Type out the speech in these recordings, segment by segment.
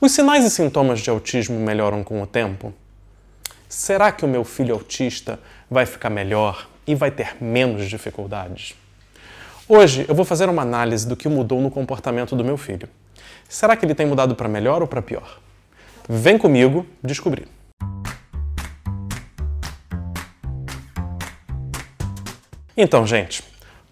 Os sinais e sintomas de autismo melhoram com o tempo? Será que o meu filho autista vai ficar melhor e vai ter menos dificuldades? Hoje eu vou fazer uma análise do que mudou no comportamento do meu filho. Será que ele tem mudado para melhor ou para pior? Vem comigo descobrir. Então, gente,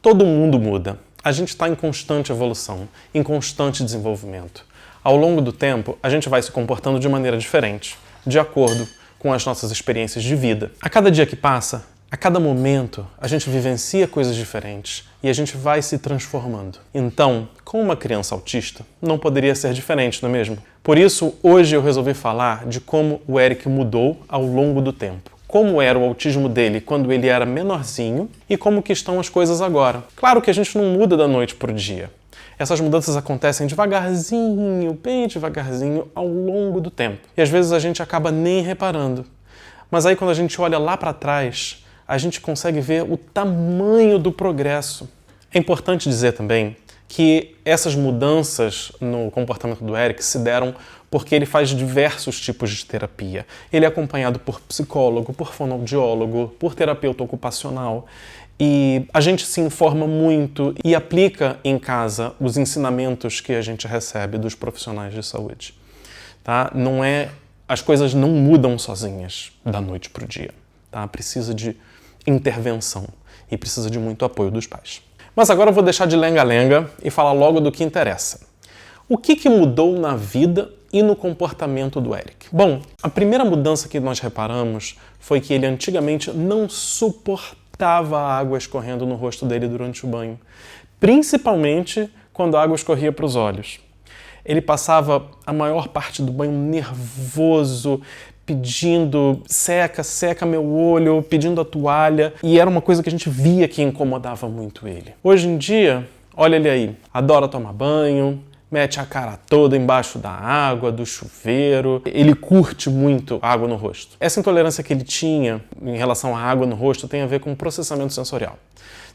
todo mundo muda. A gente está em constante evolução, em constante desenvolvimento. Ao longo do tempo, a gente vai se comportando de maneira diferente, de acordo com as nossas experiências de vida. A cada dia que passa, a cada momento, a gente vivencia coisas diferentes e a gente vai se transformando. Então, com uma criança autista, não poderia ser diferente, não é mesmo? Por isso, hoje eu resolvi falar de como o Eric mudou ao longo do tempo. Como era o autismo dele quando ele era menorzinho e como que estão as coisas agora. Claro que a gente não muda da noite para o dia. Essas mudanças acontecem devagarzinho, bem devagarzinho, ao longo do tempo. E às vezes a gente acaba nem reparando. Mas aí quando a gente olha lá para trás, a gente consegue ver o tamanho do progresso. É importante dizer também que essas mudanças no comportamento do Eric se deram porque ele faz diversos tipos de terapia. Ele é acompanhado por psicólogo, por fonoaudiólogo, por terapeuta ocupacional. E a gente se informa muito e aplica em casa os ensinamentos que a gente recebe dos profissionais de saúde. Tá? As coisas não mudam sozinhas da noite para o dia. Tá? Precisa de intervenção e precisa de muito apoio dos pais. Mas agora eu vou deixar de lenga-lenga e falar logo do que interessa. O que mudou na vida e no comportamento do Eric? Bom, a primeira mudança que nós reparamos foi que ele antigamente não suportava a água escorrendo no rosto dele durante o banho, principalmente quando a água escorria para os olhos. Ele passava a maior parte do banho nervoso, pedindo seca meu olho, pedindo a toalha, e era uma coisa que a gente via que incomodava muito ele. Hoje em dia, olha ele aí, adora tomar banho, mete a cara toda embaixo da água, do chuveiro. Ele curte muito água no rosto. Essa intolerância que ele tinha em relação à água no rosto tem a ver com processamento sensorial.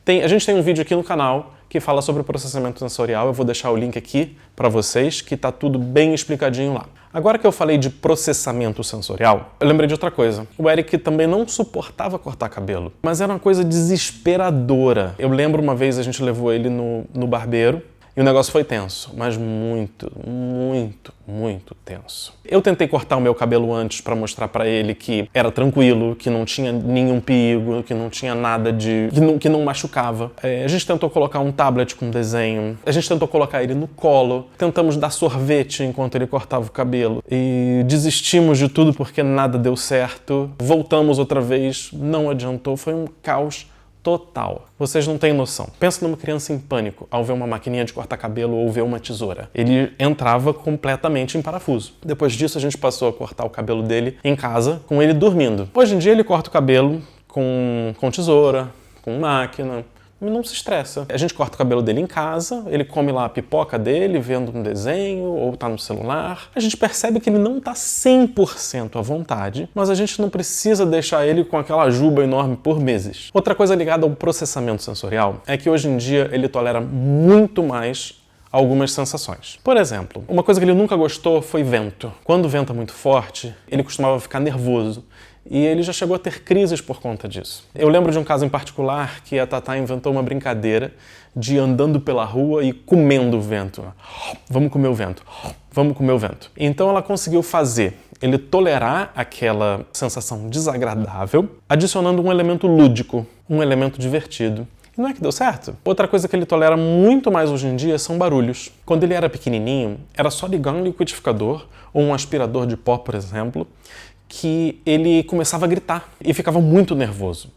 A gente tem um vídeo aqui no canal que fala sobre o processamento sensorial. Eu vou deixar o link aqui para vocês, que está tudo bem explicadinho lá. Agora que eu falei de processamento sensorial, eu lembrei de outra coisa. O Eric também não suportava cortar cabelo, mas era uma coisa desesperadora. Eu lembro uma vez a gente levou ele no barbeiro, e o negócio foi tenso, mas muito tenso. Eu tentei cortar o meu cabelo antes para mostrar para ele que era tranquilo, que não tinha nenhum perigo, que não tinha nada que não machucava. A gente tentou colocar um tablet com desenho, a gente tentou colocar ele no colo, tentamos dar sorvete enquanto ele cortava o cabelo e desistimos de tudo porque nada deu certo. Voltamos outra vez, não adiantou, foi um caos total. Vocês não têm noção. Pensa numa criança em pânico ao ver uma maquininha de cortar cabelo ou ver uma tesoura. Ele entrava completamente em parafuso. Depois disso, a gente passou a cortar o cabelo dele em casa, com ele dormindo. Hoje em dia, ele corta o cabelo com tesoura, com máquina. Não se estressa. A gente corta o cabelo dele em casa, ele come lá a pipoca dele, vendo um desenho, ou tá no celular. A gente percebe que ele não tá 100% à vontade, mas a gente não precisa deixar ele com aquela juba enorme por meses. Outra coisa ligada ao processamento sensorial é que hoje em dia ele tolera muito mais algumas sensações. Por exemplo, uma coisa que ele nunca gostou foi vento. Quando venta muito forte, ele costumava ficar nervoso. E ele já chegou a ter crises por conta disso. Eu lembro de um caso em particular que a Tatá inventou uma brincadeira de andando pela rua e comendo o vento. Vamos comer o vento. Vamos comer o vento. Então ela conseguiu fazer ele tolerar aquela sensação desagradável, adicionando um elemento lúdico, um elemento divertido. E não é que deu certo? Outra coisa que ele tolera muito mais hoje em dia são barulhos. Quando ele era pequenininho, era só ligar um liquidificador ou um aspirador de pó, por exemplo, que ele começava a gritar e ficava muito nervoso.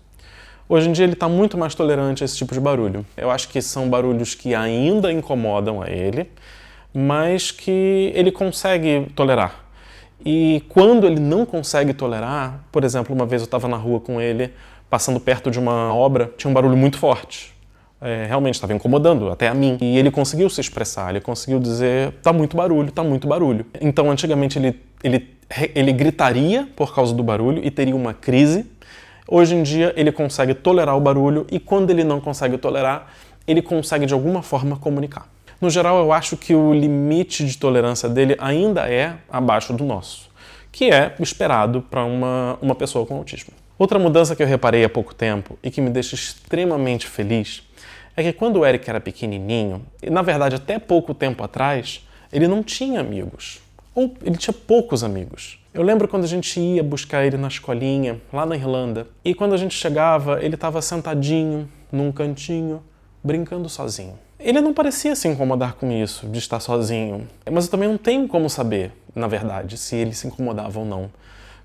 Hoje em dia ele está muito mais tolerante a esse tipo de barulho. Eu acho que são barulhos que ainda incomodam a ele, mas que ele consegue tolerar. E quando ele não consegue tolerar, por exemplo, uma vez eu estava na rua com ele, passando perto de uma obra, tinha um barulho muito forte. Realmente estava incomodando, até a mim. E ele conseguiu se expressar, ele conseguiu dizer, tá muito barulho, tá muito barulho. Então, antigamente ele gritaria por causa do barulho e teria uma crise. Hoje em dia ele consegue tolerar o barulho e quando ele não consegue tolerar, ele consegue de alguma forma comunicar. No geral, eu acho que o limite de tolerância dele ainda é abaixo do nosso, que é esperado para uma pessoa com autismo. Outra mudança que eu reparei há pouco tempo e que me deixa extremamente feliz é que quando o Eric era pequenininho, e na verdade até pouco tempo atrás, ele não tinha amigos. Ou ele tinha poucos amigos. Eu lembro quando a gente ia buscar ele na escolinha, lá na Irlanda, e quando a gente chegava, ele estava sentadinho, num cantinho, brincando sozinho. Ele não parecia se incomodar com isso, de estar sozinho. Mas eu também não tenho como saber, na verdade, se ele se incomodava ou não.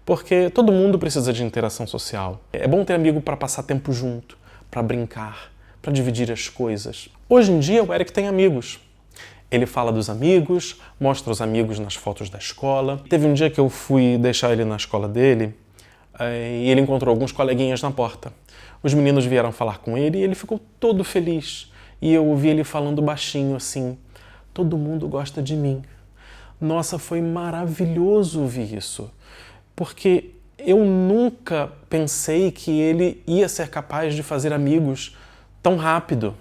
Porque todo mundo precisa de interação social. É bom ter amigo para passar tempo junto, para brincar, para dividir as coisas. Hoje em dia, o Eric tem amigos. Ele fala dos amigos, mostra os amigos nas fotos da escola. Teve um dia que eu fui deixar ele na escola dele e ele encontrou alguns coleguinhas na porta. Os meninos vieram falar com ele e ele ficou todo feliz. E eu ouvi ele falando baixinho assim: todo mundo gosta de mim. Nossa, foi maravilhoso ouvir isso. Porque eu nunca pensei que ele ia ser capaz de fazer amigos tão rápido.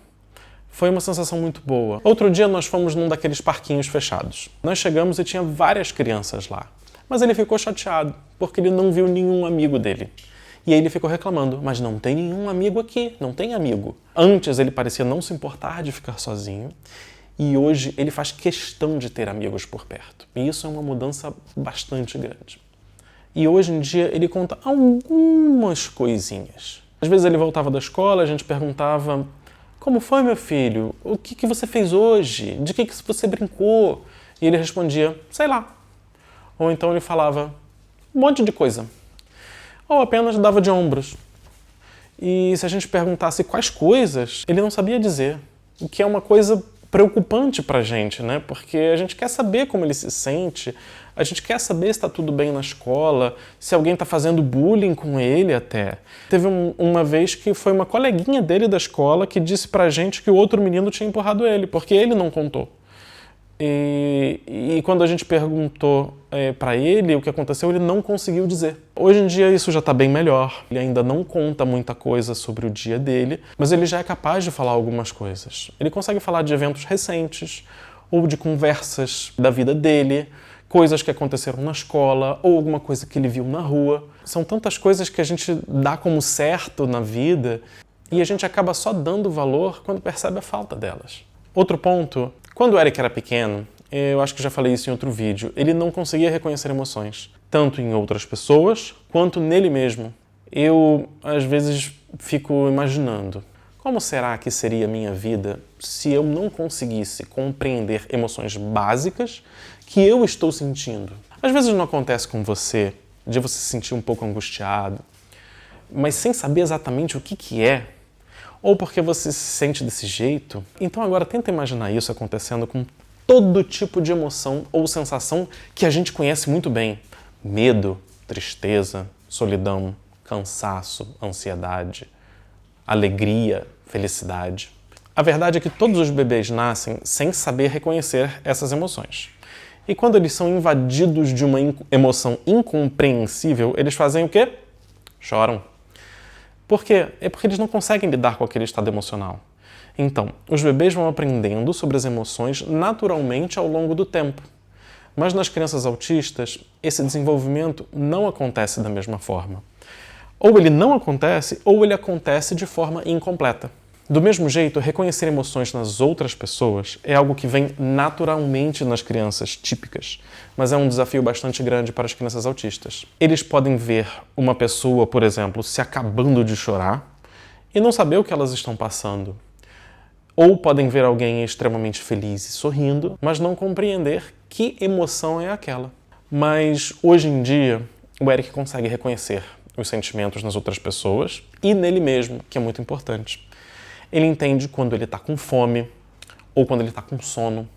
Foi uma sensação muito boa. Outro dia nós fomos num daqueles parquinhos fechados. Nós chegamos e tinha várias crianças lá. Mas ele ficou chateado, porque ele não viu nenhum amigo dele. E aí ele ficou reclamando: mas não tem nenhum amigo aqui, não tem amigo. Antes ele parecia não se importar de ficar sozinho, e hoje ele faz questão de ter amigos por perto. E isso é uma mudança bastante grande. E hoje em dia ele conta algumas coisinhas. Às vezes ele voltava da escola, a gente perguntava: como foi, meu filho? O que você fez hoje? De que você brincou? E ele respondia: sei lá. Ou então ele falava um monte de coisa. Ou apenas dava de ombros. E se a gente perguntasse quais coisas, ele não sabia dizer. O que é uma coisa preocupante pra gente, né? Porque a gente quer saber como ele se sente, a gente quer saber se está tudo bem na escola, se alguém está fazendo bullying com ele até. Teve uma vez que foi uma coleguinha dele da escola que disse pra gente que o outro menino tinha empurrado ele, porque ele não contou. E quando a gente perguntou para ele o que aconteceu, ele não conseguiu dizer. Hoje em dia isso já está bem melhor. Ele ainda não conta muita coisa sobre o dia dele, mas ele já é capaz de falar algumas coisas. Ele consegue falar de eventos recentes, ou de conversas da vida dele, coisas que aconteceram na escola, ou alguma coisa que ele viu na rua. São tantas coisas que a gente dá como certo na vida e a gente acaba só dando valor quando percebe a falta delas. Outro ponto: quando o Eric era pequeno, eu acho que já falei isso em outro vídeo, ele não conseguia reconhecer emoções, tanto em outras pessoas quanto nele mesmo. Eu, às vezes, fico imaginando: como será que seria a minha vida se eu não conseguisse compreender emoções básicas que eu estou sentindo? Às vezes não acontece com você, de você se sentir um pouco angustiado, mas sem saber exatamente o que é, ou porque você se sente desse jeito. Então agora tenta imaginar isso acontecendo com todo tipo de emoção ou sensação que a gente conhece muito bem: medo, tristeza, solidão, cansaço, ansiedade, alegria, felicidade. A verdade é que todos os bebês nascem sem saber reconhecer essas emoções. E quando eles são invadidos de uma emoção incompreensível, eles fazem o quê? Choram. Por quê? É porque eles não conseguem lidar com aquele estado emocional. Então, os bebês vão aprendendo sobre as emoções naturalmente ao longo do tempo. Mas nas crianças autistas, esse desenvolvimento não acontece da mesma forma. Ou ele não acontece, ou ele acontece de forma incompleta. Do mesmo jeito, reconhecer emoções nas outras pessoas é algo que vem naturalmente nas crianças típicas, mas é um desafio bastante grande para as crianças autistas. Eles podem ver uma pessoa, por exemplo, se acabando de chorar e não saber o que elas estão passando. Ou podem ver alguém extremamente feliz e sorrindo, mas não compreender que emoção é aquela. Mas hoje em dia, o Eric consegue reconhecer os sentimentos nas outras pessoas e nele mesmo, que é muito importante. Ele entende quando ele está com fome ou quando ele está com sono.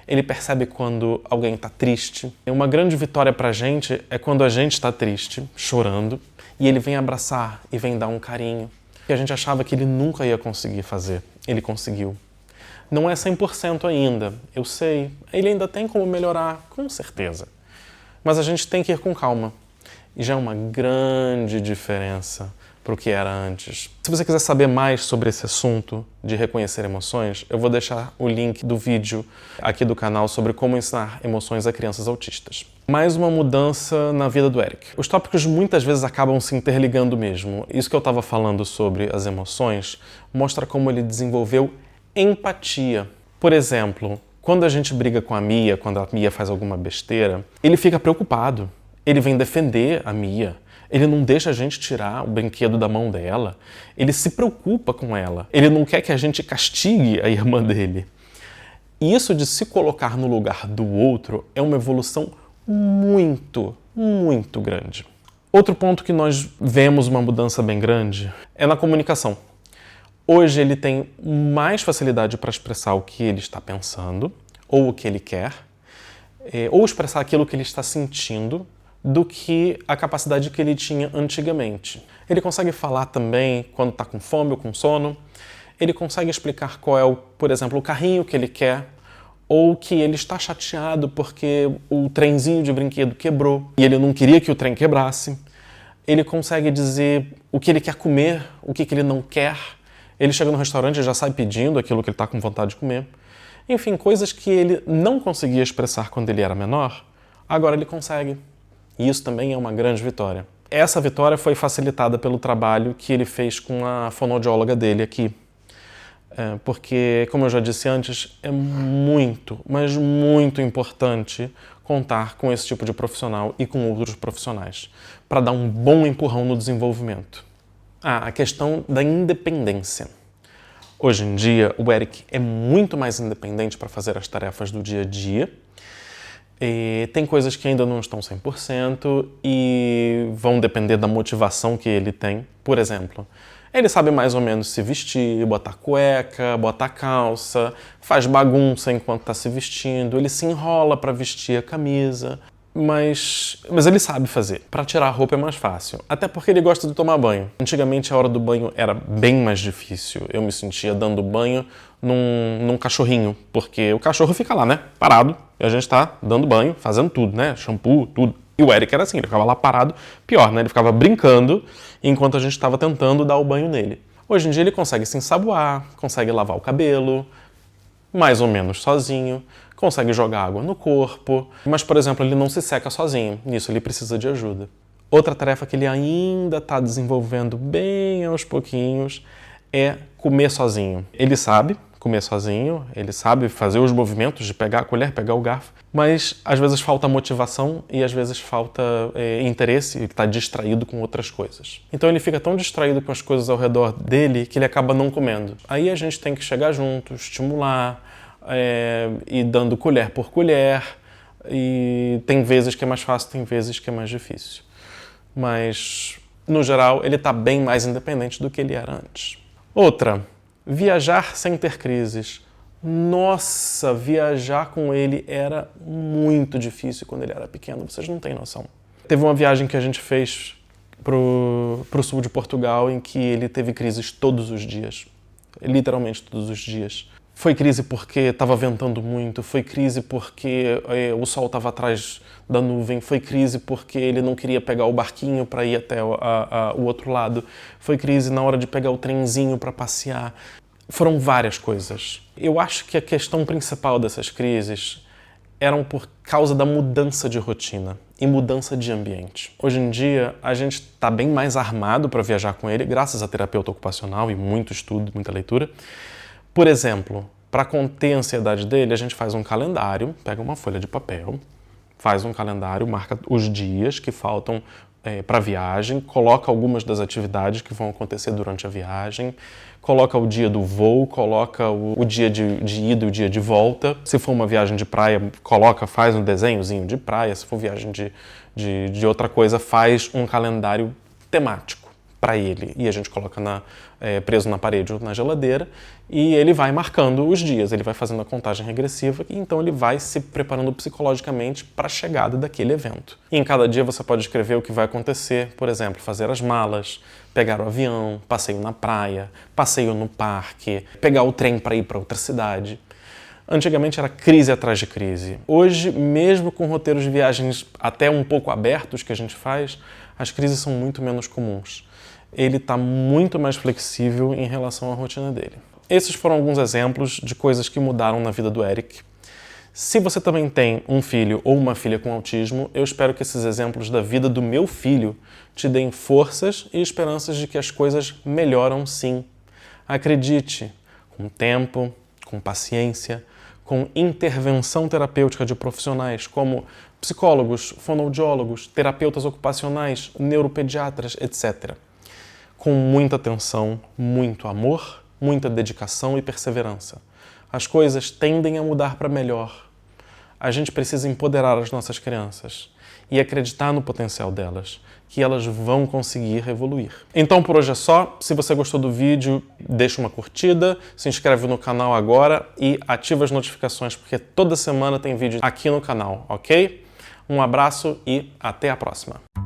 Ele percebe quando alguém está triste. Uma grande vitória para a gente é quando a gente está triste, chorando, e ele vem abraçar e vem dar um carinho. Que a gente achava que ele nunca ia conseguir fazer. Ele conseguiu. Não é 100% ainda, eu sei. Ele ainda tem como melhorar, com certeza. Mas a gente tem que ir com calma. E já é uma grande diferença para o que era antes. Se você quiser saber mais sobre esse assunto de reconhecer emoções, eu vou deixar o link do vídeo aqui do canal sobre como ensinar emoções a crianças autistas. Mais uma mudança na vida do Eric. Os tópicos muitas vezes acabam se interligando mesmo. Isso que eu estava falando sobre as emoções mostra como ele desenvolveu empatia. Por exemplo, quando a gente briga com a Mia, quando a Mia faz alguma besteira, ele fica preocupado. Ele vem defender a Mia. Ele não deixa a gente tirar o brinquedo da mão dela. Ele se preocupa com ela. Ele não quer que a gente castigue a irmã dele. E isso de se colocar no lugar do outro é uma evolução muito, muito grande. Outro ponto que nós vemos uma mudança bem grande é na comunicação. Hoje ele tem mais facilidade para expressar o que ele está pensando, ou o que ele quer, ou expressar aquilo que ele está sentindo, do que a capacidade que ele tinha antigamente. Ele consegue falar também quando está com fome ou com sono. Ele consegue explicar qual é, por exemplo, o carrinho que ele quer, ou que ele está chateado porque o trenzinho de brinquedo quebrou e ele não queria que o trem quebrasse. Ele consegue dizer o que ele quer comer, o que ele não quer. Ele chega no restaurante e já sai pedindo aquilo que ele está com vontade de comer. Enfim, coisas que ele não conseguia expressar quando ele era menor, agora ele consegue. E isso também é uma grande vitória. Essa vitória foi facilitada pelo trabalho que ele fez com a fonoaudióloga dele aqui. Porque, como eu já disse antes, é muito, mas muito importante contar com esse tipo de profissional e com outros profissionais para dar um bom empurrão no desenvolvimento. A questão da independência. Hoje em dia, o Eric é muito mais independente para fazer as tarefas do dia a dia. E tem coisas que ainda não estão 100% e vão depender da motivação que ele tem. Por exemplo, ele sabe mais ou menos se vestir, botar cueca, botar calça, faz bagunça enquanto está se vestindo, ele se enrola para vestir a camisa, mas ele sabe fazer. Para tirar a roupa é mais fácil, até porque ele gosta de tomar banho. Antigamente a hora do banho era bem mais difícil. Eu me sentia dando banho num cachorrinho, porque o cachorro fica lá, né, parado, e a gente tá dando banho, fazendo tudo, né, shampoo, tudo. E o Eric era assim, ele ficava lá parado, pior, né, ele ficava brincando enquanto a gente estava tentando dar o banho nele. Hoje em dia ele consegue se ensaboar, consegue lavar o cabelo, mais ou menos sozinho, consegue jogar água no corpo, mas, por exemplo, ele não se seca sozinho, nisso ele precisa de ajuda. Outra tarefa que ele ainda está desenvolvendo bem aos pouquinhos é comer sozinho. Ele sabe comer sozinho, ele sabe fazer os movimentos de pegar a colher, pegar o garfo, mas às vezes falta motivação e às vezes falta interesse, ele está distraído com outras coisas. Então ele fica tão distraído com as coisas ao redor dele que ele acaba não comendo. Aí a gente tem que chegar junto, estimular, e dando colher por colher, e tem vezes que é mais fácil, tem vezes que é mais difícil. Mas, no geral, ele está bem mais independente do que ele era antes. Outra, viajar sem ter crises. Nossa, viajar com ele era muito difícil quando ele era pequeno, vocês não têm noção. Teve uma viagem que a gente fez pro sul de Portugal em que ele teve crises todos os dias, literalmente todos os dias. Foi crise porque estava ventando muito, foi crise porque o sol estava atrás da nuvem, foi crise porque ele não queria pegar o barquinho para ir até o outro lado, foi crise na hora de pegar o trenzinho para passear. Foram várias coisas. Eu acho que a questão principal dessas crises eram por causa da mudança de rotina e mudança de ambiente. Hoje em dia, a gente está bem mais armado para viajar com ele, graças à terapeuta ocupacional e muito estudo, muita leitura. Por exemplo, para conter a ansiedade dele, a gente faz um calendário, pega uma folha de papel, faz um calendário, marca os dias que faltam para a viagem, coloca algumas das atividades que vão acontecer durante a viagem, coloca o dia do voo, coloca o dia de ida e o dia de volta. Se for uma viagem de praia, faz um desenhozinho de praia. Se for viagem de outra coisa, faz um calendário temático para ele. E a gente coloca preso na parede ou na geladeira e ele vai marcando os dias, ele vai fazendo a contagem regressiva e então ele vai se preparando psicologicamente para a chegada daquele evento. E em cada dia você pode escrever o que vai acontecer, por exemplo, fazer as malas, pegar o avião, passeio na praia, passeio no parque, pegar o trem para ir para outra cidade. Antigamente era crise atrás de crise. Hoje, mesmo com roteiros de viagens até um pouco abertos que a gente faz, as crises são muito menos comuns. ele está muito mais flexível em relação à rotina dele. Esses foram alguns exemplos de coisas que mudaram na vida do Eric. Se você também tem um filho ou uma filha com autismo, eu espero que esses exemplos da vida do meu filho te deem forças e esperanças de que as coisas melhoram sim. Acredite, com tempo, com paciência, com intervenção terapêutica de profissionais como psicólogos, fonoaudiólogos, terapeutas ocupacionais, neuropediatras, etc. Com muita atenção, muito amor, muita dedicação e perseverança. As coisas tendem a mudar para melhor. A gente precisa empoderar as nossas crianças e acreditar no potencial delas, que elas vão conseguir evoluir. Então por hoje é só. Se você gostou do vídeo, deixa uma curtida, se inscreve no canal agora e ativa as notificações, porque toda semana tem vídeo aqui no canal, ok? Um abraço e até a próxima!